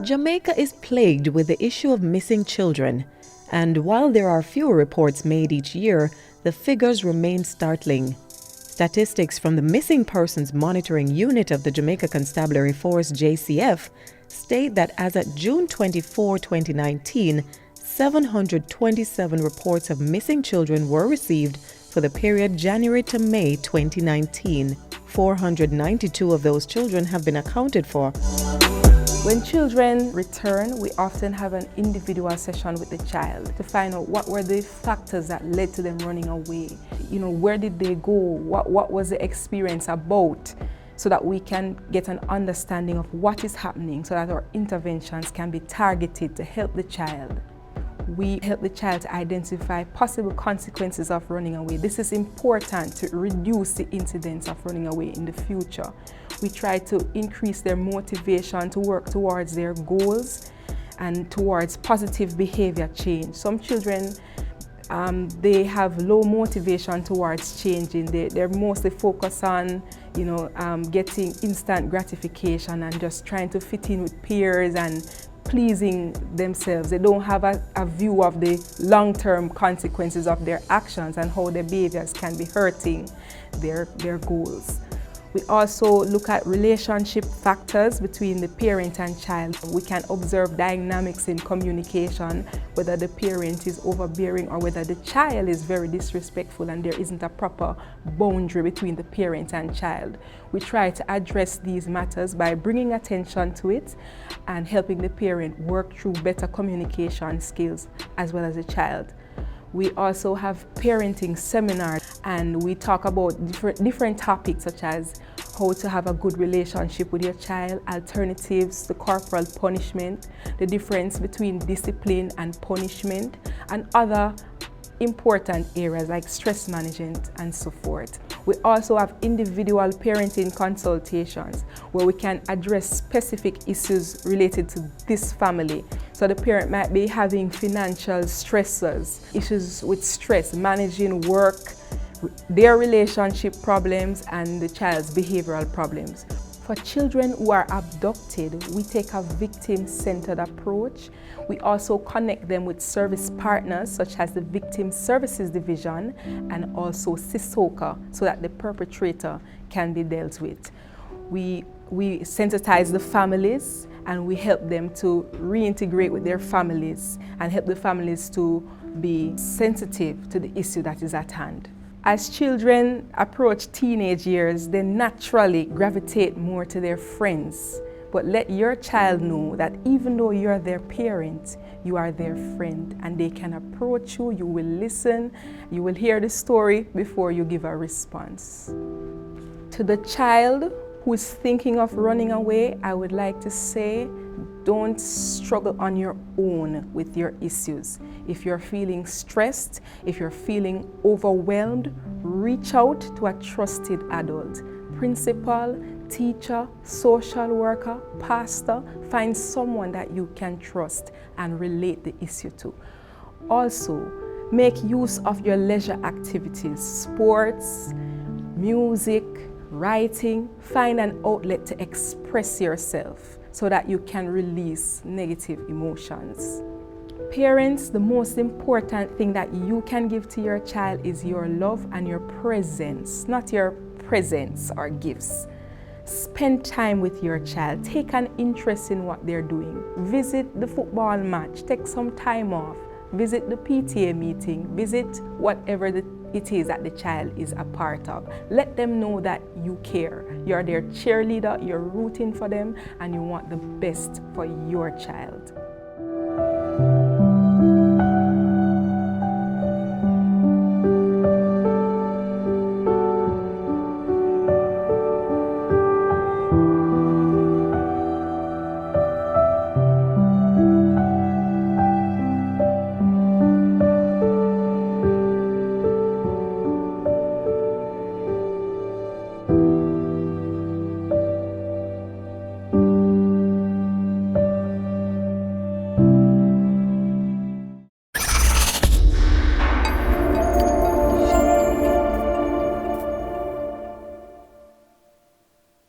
Jamaica is plagued with the issue of missing children, and while there are fewer reports made each year, the figures remain startling. Statistics from the Missing Persons Monitoring Unit of the Jamaica Constabulary Force (JCF) state that as at June 24, 2019, 727 reports of missing children were received for the period January to May 2019. 492 of those children have been accounted for. When children return, we often have an individual session with the child to find out what were the factors that led to them running away. Where did they go? What was the experience about? So that we can get an understanding of what is happening so that our interventions can be targeted to help the child. We help the child to identify possible consequences of running away. This is important to reduce the incidence of running away in the future. We try to increase their motivation to work towards their goals and towards positive behavior change. Some children, they have low motivation towards changing. They're mostly focused on getting instant gratification and just trying to fit in with peers and pleasing themselves. They don't have a view of the long-term consequences of their actions and how their behaviors can be hurting their goals. We also look at relationship factors between the parent and child. We can observe dynamics in communication, whether the parent is overbearing or whether the child is very disrespectful and there isn't a proper boundary between the parent and child. We try to address these matters by bringing attention to it and helping the parent work through better communication skills as well as the child. We also have parenting seminars and we talk about different topics such as how to have a good relationship with your child, alternatives to corporal punishment, the difference between discipline and punishment, and other important areas like stress management and so forth. We also have individual parenting consultations where we can address specific issues related to this family. So the parent might be having financial stressors, issues with stress, managing work, their relationship problems, and the child's behavioral problems. For children who are abducted, we take a victim-centered approach. We also connect them with service partners such as the Victim Services Division and also SISOCA so that the perpetrator can be dealt with. We sensitize the families and we help them to reintegrate with their families and help the families to be sensitive to the issue that is at hand. As children approach teenage years, they naturally gravitate more to their friends. But let your child know that even though you're their parent, you are their friend and they can approach you, you will listen, you will hear the story before you give a response. To the child who is thinking of running away, I would like to say, don't struggle on your own with your issues. If you're feeling stressed, if you're feeling overwhelmed, reach out to a trusted adult, principal, teacher, social worker, pastor. Find someone that you can trust and relate the issue to. Also, make use of your leisure activities, sports, music, writing. Find an outlet to express yourself so that you can release negative emotions. Parents, the most important thing that you can give to your child is your love and your presence, not your presents or gifts. Spend time with your child. Take an interest in what they're doing. Visit the football match. Take some time off. Visit the PTA meeting. Visit whatever it is that the child is a part of. Let them know that you care. You're their cheerleader, you're rooting for them, and you want the best for your child.